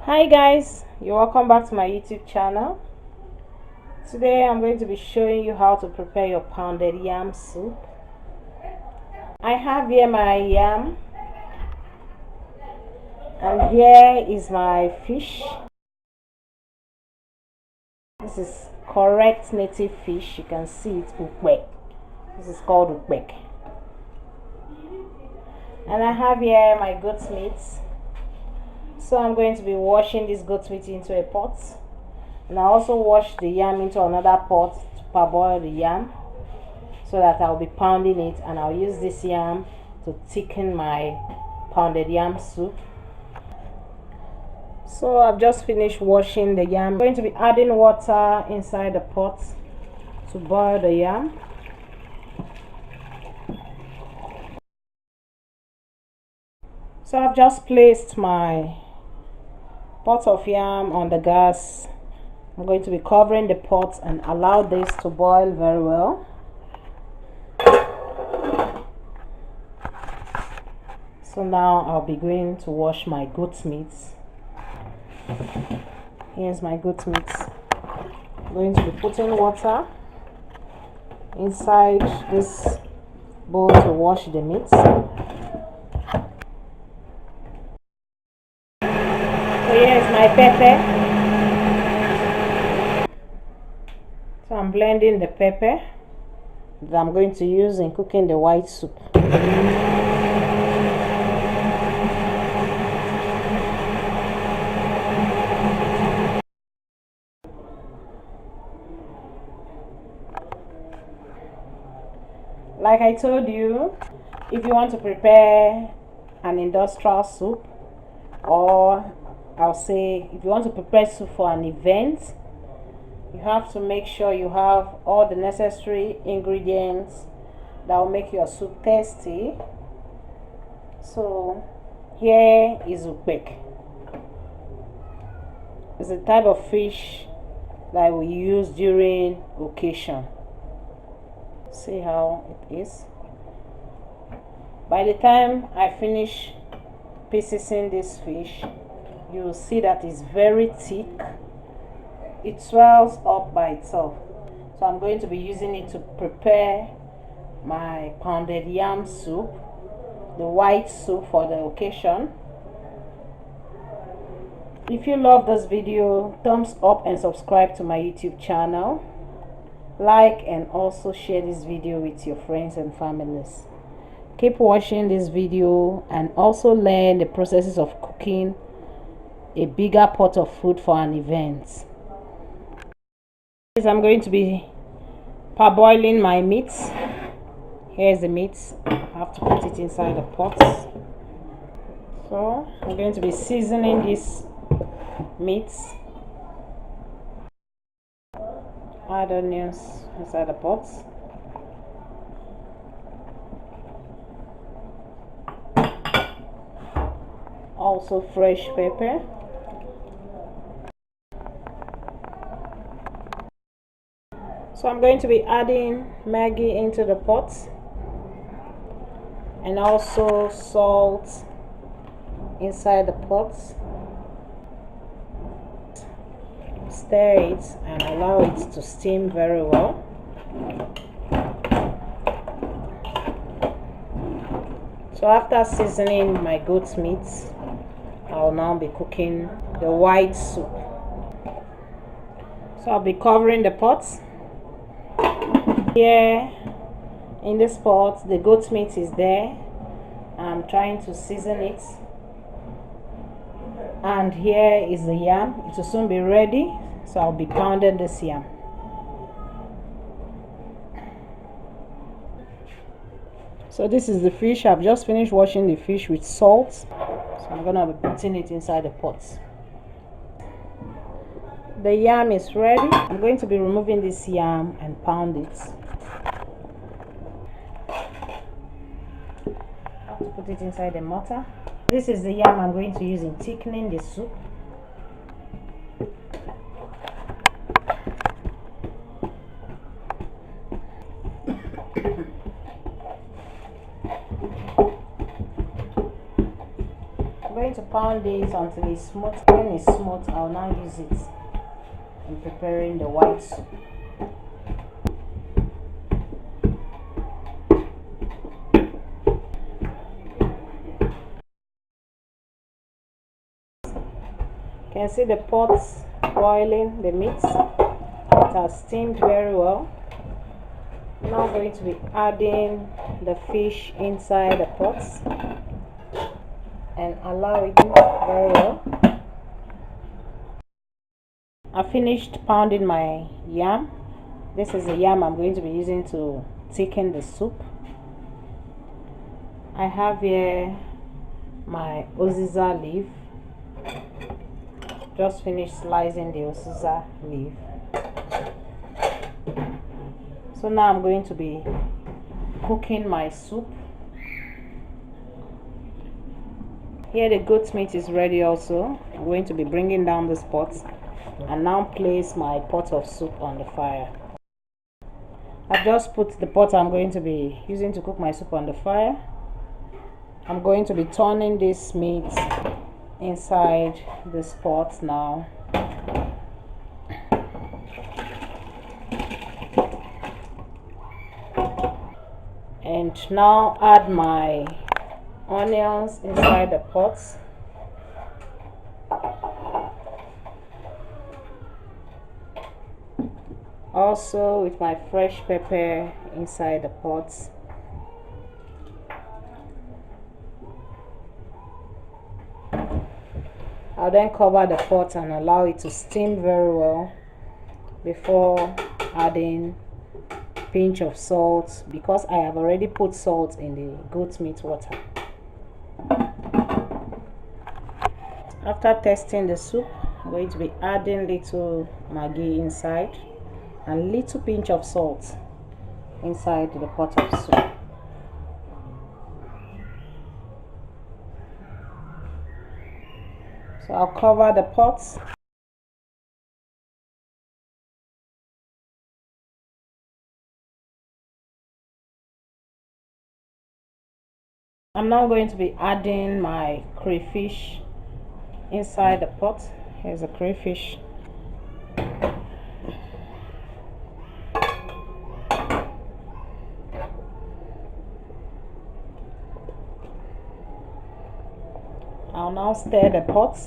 Hi guys, you're welcome back to my YouTube channel. Today I'm going to be showing you how to prepare your pounded yam soup. I have here my yam and here is my fish. This is correct native fish. You can see it's ukbek. This is called ukbek. And I have here my goat meat. So I'm going to be washing this goat meat into a pot. And I also wash the yam into another pot to parboil the yam so that I'll be pounding it, and I'll use this yam to thicken my pounded yam soup. So I've just finished washing the yam. I'm going to be adding water inside the pot to boil the yam. So I've just placed my pot of yam on the gas. I'm going to be covering the pot and allow this to boil very well. So now I'll be going to wash my goat meat. Here's my goat meat. I'm going to be putting water inside this bowl to wash the meat. So here's my pepper. So I'm blending the pepper that I'm going to use in cooking the white soup. Like I told you, if you want to prepare an industrial soup, or I'll say if you want to prepare soup for an event, you have to make sure you have all the necessary ingredients that will make your soup tasty. So here is ukbek. It's a type of fish that we use during occasion. See how it is. By the time I finish piecing this fish, you will see that it's very thick. It swells up by itself. So I'm going to be using it to prepare my pounded yam soup, the white soup for the occasion. If you love this video, thumbs up and subscribe to my YouTube channel. Like and also share this video with your friends and families. Keep watching this video and also learn the processes of cooking a bigger pot of food for an event. I'm going to be parboiling my meat. Here's the meat. I have to put it inside the pot. So I'm going to be seasoning this meat. Add onions inside the pot. Also fresh pepper. So I'm going to be adding Maggi into the pot, and also salt inside the pot. Stir it and allow it to steam very well. So after seasoning my goat meat, I'll now be cooking the white soup. So I'll be covering the pot. Here in this pot, the goat meat is there. I'm trying to season it. And here is the yam. It will soon be ready. So I'll be pounding this yam. So this is the fish. I've just finished washing the fish with salt. So I'm gonna be putting it inside the pot. The yam is ready. I'm going to be removing this yam and pound it. I have to put it inside the mortar. This is the yam I'm going to use in thickening the soup. I'm going to pound this until it's smooth. When it's smooth, I'll now use it in preparing the white soup. You can see the pots boiling, the meat. It has steamed very well. Now I'm going to be adding the fish inside the pots and allow it very well. I finished pounding my yam. This is the yam I'm going to be using to thicken the soup. I have here my uziza leaf. Just finished slicing the uziza leaf. So now I'm going to be cooking my soup. Here the goat meat is ready also. I'm going to be bringing down this pot and now place my pot of soup on the fire. I've just put the pot I'm going to be using to cook my soup on the fire. I'm going to be turning this meat inside this pot now. And now add my onions inside the pot. Also with my fresh pepper inside the pot. I'll then cover the pot and allow it to steam very well before adding a pinch of salt, because I have already put salt in the goat meat water. After testing the soup, I'm going to be adding little maggi inside and little pinch of salt inside the pot of soup. So I'll cover the pot. I'm now going to be adding my crayfish inside the pot. Here's a crayfish. I'll now stir the pot.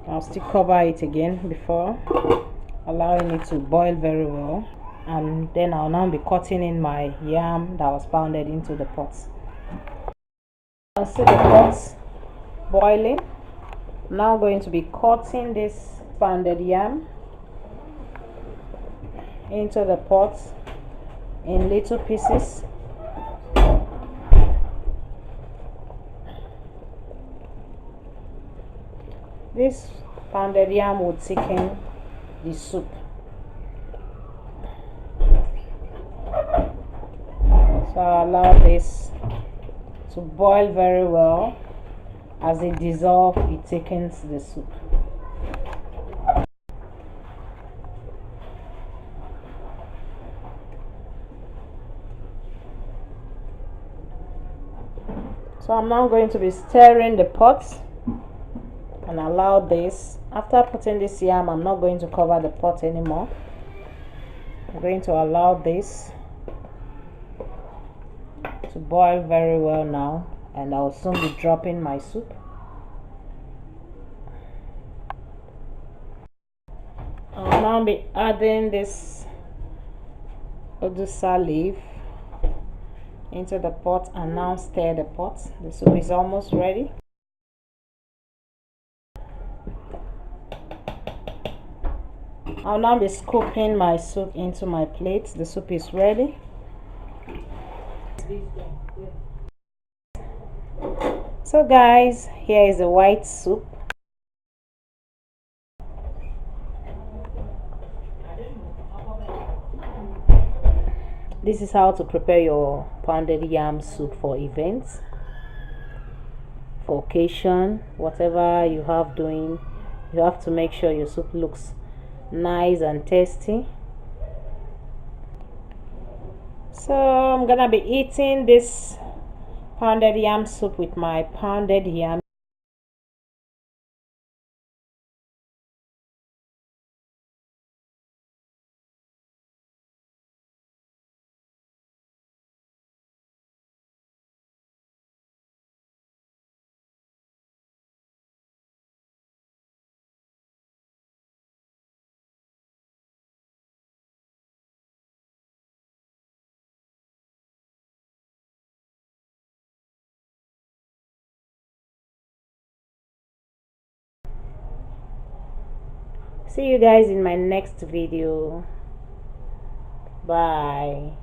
I'll still cover it again before allowing it to boil very well, and then I'll now be cutting in my yam that was pounded into the pot. I'll see the pot boiling. I'm now going to be cutting this pounded yam into the pot in little pieces. This pounded yam will thicken the soup. So I'll allow this to boil very well. As it dissolves, it thickens the soup. So I'm now going to be stirring the pot and allow this. After putting this yam, I'm not going to cover the pot anymore. I'm going to allow this to boil very well now, and I'll soon be dropping my soup. I'll now be adding this odusa leaf into the pot and now stir the pot. The soup is almost ready. I'll now be scooping my soup into my plate. The soup is ready. So guys, here is the white soup. This is how to prepare your pounded yam soup for events, for occasion, whatever you have doing. You have to make sure your soup looks nice and tasty. So I'm gonna be eating this pounded yam soup with my pounded yam. See you guys in my next video. Bye.